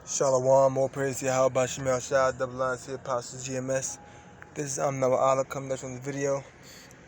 Shalom, more praise to Yahweh Shemel Shah, double line to Apostles GMS. This is Noah Allah coming up on the video.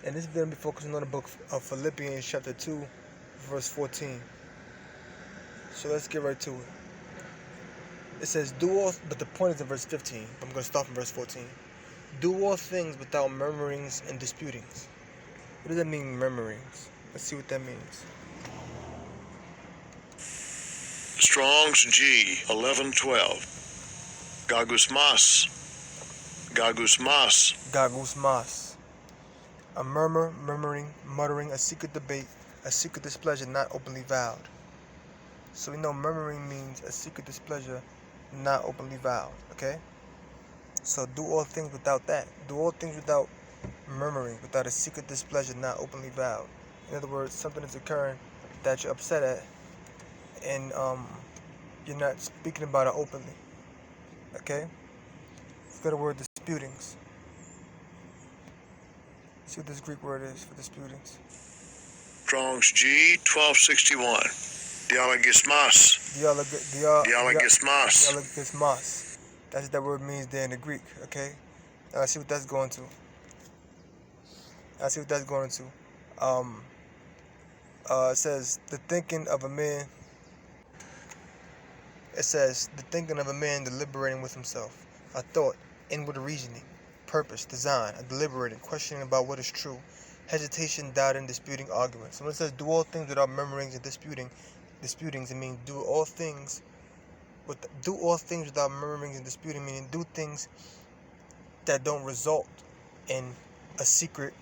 And this video will be focusing on the book of Philippians chapter 2, verse 14. So let's get right to it. It says, but the point is in verse 15. I'm going to start from verse 14. Do all things without murmurings and disputings. What does that mean, murmurings? Let's see what that means. Strong's G 1112. Gagusmas. Gagusmas. A murmur, murmuring, muttering, a secret debate, a secret displeasure not openly vowed. So we know murmuring means a secret displeasure not openly vowed, okay? So do all things without that. Do all things without murmuring, without a secret displeasure not openly vowed. In other words, something is occurring that you're upset at, and you're not speaking about it openly, okay? Let's go to the word disputings. See what this Greek word is for disputings. Strong's G 1261. Dialogismas. Dialogismas. That's what that word means there in the Greek, okay? Now let's see what that's going to. It says the thinking of a man deliberating with himself, a thought, inward reasoning, purpose, design, a deliberating, questioning about what is true, hesitation, doubting, disputing, argument. So when it says do all things without murmurings and disputings, it means do all things without murmurings and disputing, meaning do things that don't result in a secret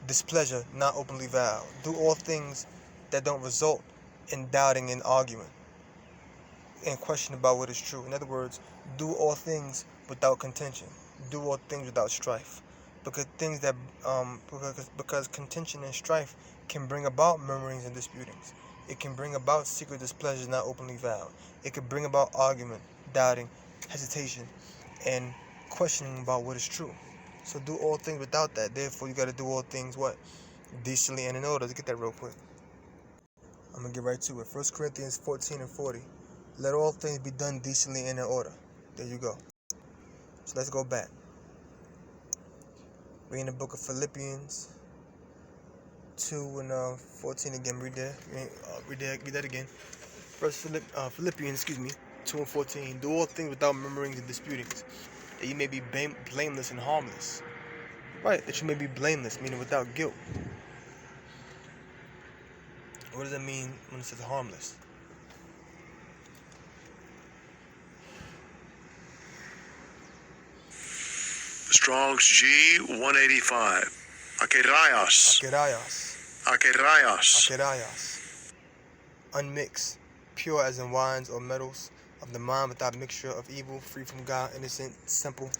displeasure not openly vowed. Do all things that don't result in doubting and arguing and question about what is true. In other words, do all things without contention. Do all things without strife. Because contention and strife can bring about murmurings and disputings. It can bring about secret displeasure not openly vowed. It can bring about argument, doubting, hesitation, and questioning about what is true. So do all things without that. Therefore, you got to do all things what? Decently and in order. Let's get that real quick. I'm going to get right to it. 1 Corinthians 14 and 40. Let all things be done decently and in order. There you go. So let's go back. We're in the book of Philippians 2 and 14 again. Read that again. Philippians, 2 and 14. Do all things without murmurings and disputings, that you may be blameless and harmless. Right, that you may be blameless, meaning without guilt. What does that mean when it says harmless? Strong's G 185. Akeraios. Unmixed, pure as in wines or metals, of the mind without mixture of evil, free from God, innocent, simple.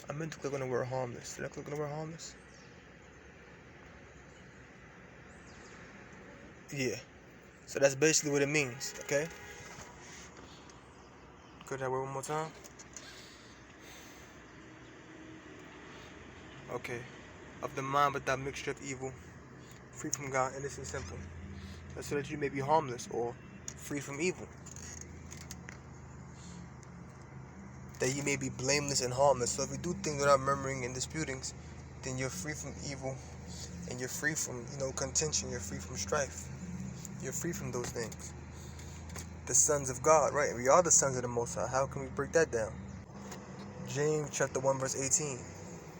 I meant to click on the word harmless. Did I click on the word harmless? Yeah. So that's basically what it means, okay? Go to that word one more time. Okay. Of the mind without mixture of evil, free from God, innocent, simple. That's so that you may be harmless or free from evil. That you may be blameless and harmless. So if you do things without murmuring and disputings, then you're free from evil, and you're free from, contention, you're free from strife. You're free from those things. The sons of God, right? We are the sons of the Most High. How can we break that down? James chapter 1 verse 18.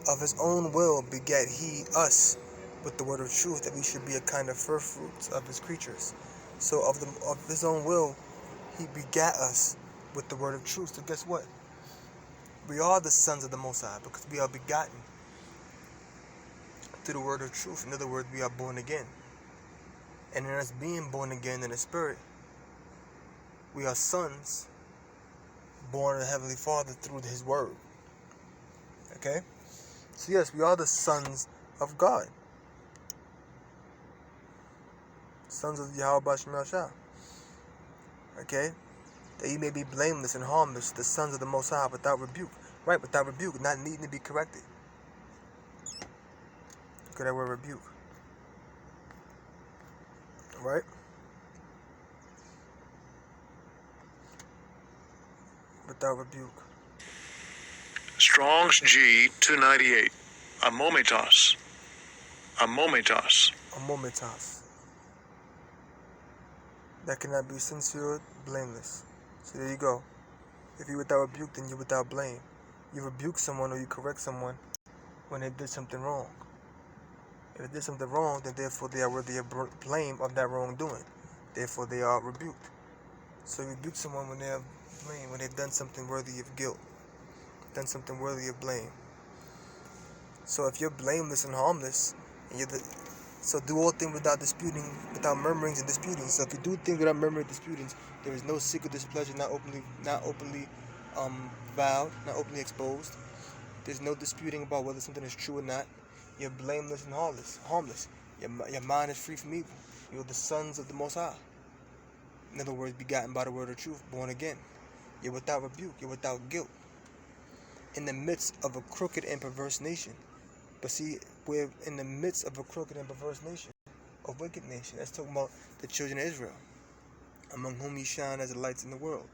Of his own will begat he us with the word of truth, that we should be a kind of first fruits of his creatures. So of his own will, he begat us with the word of truth. So guess what? We are the sons of the Most High because we are begotten through the word of truth. In other words, we are born again. And in us being born again in the Spirit, we are sons born of the Heavenly Father through his word. Okay? So yes, we are the sons of God. Sons of Yahweh Shemel Shah. Okay? That you may be blameless and harmless, the sons of the Most High, without rebuke. Right, without rebuke, not needing to be corrected. Look at that word rebuke. Right? without rebuke. Strong's G 298. Amomitos. Amomitos. A momentos. That cannot be censured, blameless. So there you go. If you're without rebuke, then you're without blame. You rebuke someone or you correct someone when they did something wrong. If they did something wrong, then therefore they are worthy of blame of that wrongdoing. Therefore they are rebuked. So you rebuke someone when they have blame, when they've done something worthy of guilt, done something worthy of blame. So if you're blameless and harmless, and so do all things without disputing, without murmurings and disputings. So if you do things without murmuring and disputings, there is no secret displeasure, not openly vowed, not openly exposed. There's no disputing about whether something is true or not. You're blameless and harmless. Your mind is free from evil. You're the sons of the Most High. In other words, begotten by the word of truth, born again. You're without rebuke. You're without guilt. In the midst of a crooked and perverse nation. But see, we're in the midst of a crooked and perverse nation, a wicked nation. That's talking about the children of Israel, among whom you shine as lights in the world.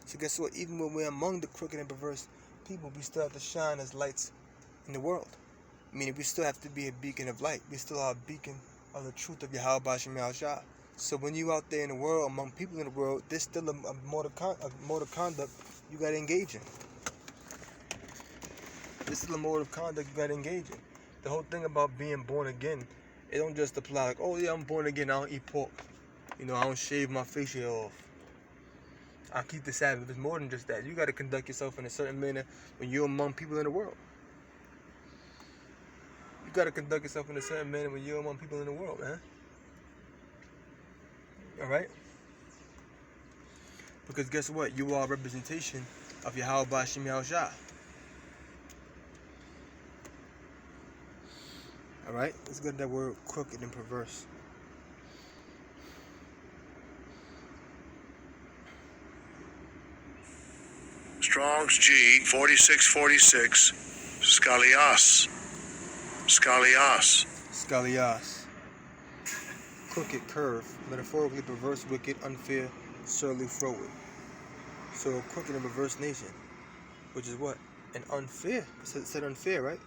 So guess what? Even when we're among the crooked and perverse people, we still have to shine as lights in the world. Meaning we still have to be a beacon of light. We still are a beacon of the truth of Yahweh B'Shem Yahushua. So when you out there in the world, among people in the world, there's still a mode of conduct you got to engage in. This is the mode of conduct you got to engage in. The whole thing about being born again, it don't just apply like, oh yeah, I'm born again, I don't eat pork. I don't shave my facial off. I keep the Sabbath. It's more than just that. You got to conduct yourself in a certain manner when you're among people in the world. You got to conduct yourself in a certain manner when you're among people in the world, man. Alright? Because guess what? You are a representation of Yahweh B'Shem Yahushua. Alright? Let's go to that word crooked and perverse. Strong's G 4646. Scalias. Scalias. Scalias. Crooked, curve, metaphorically perverse, wicked, unfair, surly, froward. So a crooked and perverse nation, which is what? An unfair. It said unfair, right?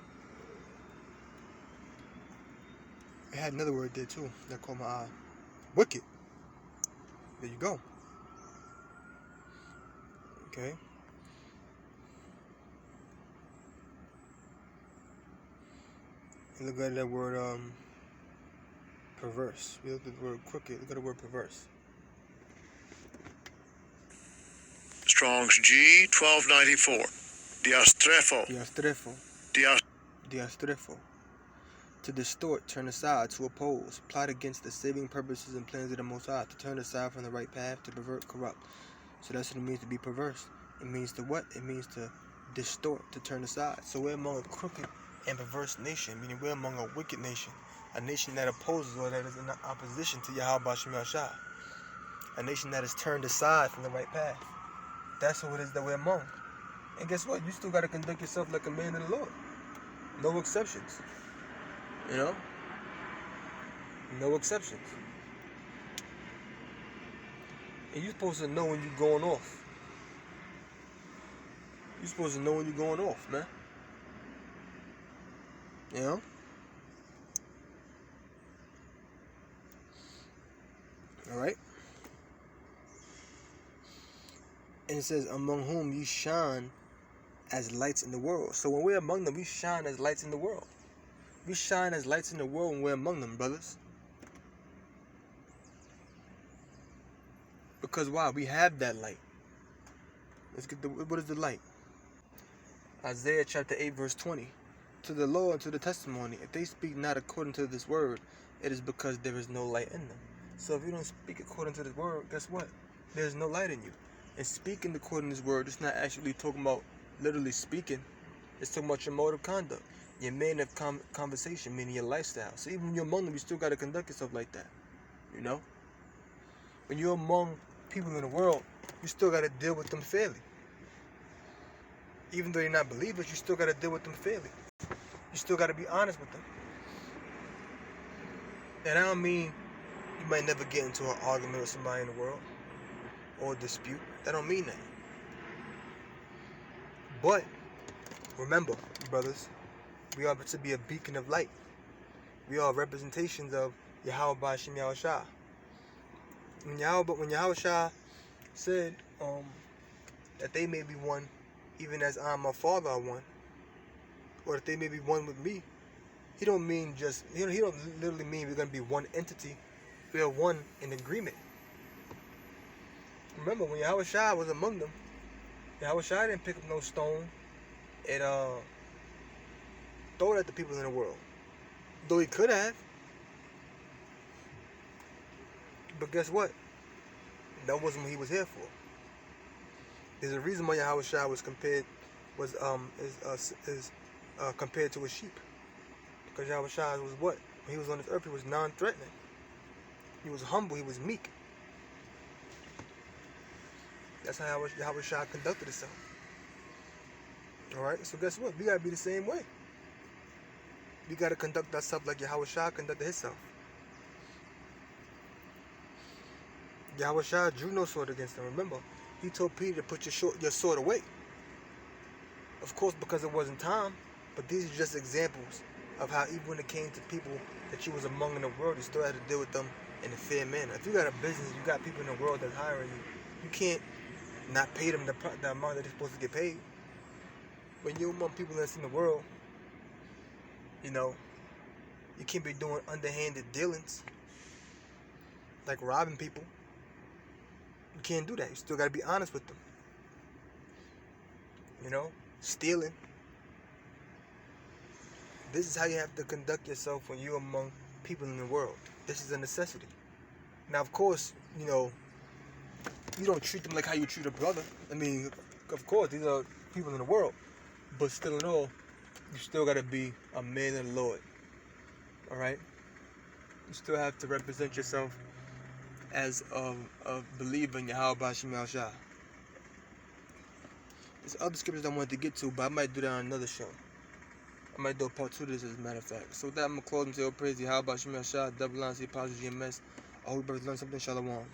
It had another word there too that caught my eye. Wicked. There you go. Okay. And look at that word perverse. We look at the word crooked. Look at the word perverse. Strong's G 1294. Diastrepho. Diastrepho. Diastrepho. To distort, turn aside, to oppose, plot against the saving purposes and plans of the Most High, to turn aside from the right path, to pervert, corrupt. So that's what it means to be perverse. It means to what? It means to distort, to turn aside. So we're among a crooked and perverse nation, meaning we're among a wicked nation, a nation that opposes or that is in opposition to Yahweh B'Shem Yahushua, a nation that is turned aside from the right path. That's who it is that we're among. And guess what? You still got to conduct yourself like a man of the Lord. No exceptions. No exceptions. And you're supposed to know when you're going off. You're supposed to know when you're going off, man. Alright? And it says, among whom you shine as lights in the world. So when we're among them, we shine as lights in the world. We shine as lights in the world when we're among them, brothers. Because why? We have that light. Let's get what is the light? Isaiah chapter 8 verse 20. To the law and to the testimony, if they speak not according to this word, it is because there is no light in them. So if you don't speak according to this word, guess what? There's no light in you. And speaking according to this word, it's not actually talking about literally speaking. It's talking about your mode of conduct, your manner of conversation, meaning your lifestyle. So even when you're among them, you still got to conduct yourself like that. When you're among people in the world, you still got to deal with them fairly. Even though you're not believers, you still got to deal with them fairly. You still got to be honest with them. And I don't mean you might never get into an argument with somebody in the world or a dispute. That don't mean that. But remember, brothers, we are to be a beacon of light. We are representations of Yahweh Ba'Shem Yahushua. When Yahweh Shah said that they may be one, even as I and my Father are one, or that they may be one with me, he don't mean just he don't literally mean we're gonna be one entity. We are one in agreement. Remember, when Yahweh Shah was among them, Yahweh Shah didn't pick up no stone and throw it at the people in the world. Though he could have. But guess what? That wasn't what he was here for. There's a reason why Yahweh Shah was compared to a sheep. Because Yahweh Shah was what? When he was on this earth, he was non-threatening. He was humble, he was meek. That's how Yahweh Shah conducted himself. Alright, so guess what? We gotta be the same way. We gotta conduct ourselves like Yahweh Shah conducted himself. Yahweh Shah drew no sword against them. Remember, he told Peter to put your sword away. Of course, because it wasn't time, but these are just examples of how even when it came to people that you was among in the world, you still had to deal with them in a fair manner. If you got a business, you got people in the world that's hiring you, you can't not pay them the amount that they're supposed to get paid. When you're among people that's in the world, you know, you can't be doing underhanded dealings, like robbing people. You can't do that. You still gotta be honest with them. You know, stealing. This is how you have to conduct yourself when you're among people in the world. This is a necessity. Now, of course, you know, you don't treat them like how you treat a brother. I mean, of course, these are people in the world. But still in all, you still gotta be a man of the Lord. Alright? You still have to represent yourself as a believer in Yahweh Ba'Shem Yahushua. There's other scriptures I wanted to get to, but I might do that on another show. I might do a part 2 of this, as a matter of fact. So with that, I'm going to close and say, oh, praise Yahweh Ba'Shem Yahushua, double line, C, positive, GMS. I hope you brothers learn something. Shalom.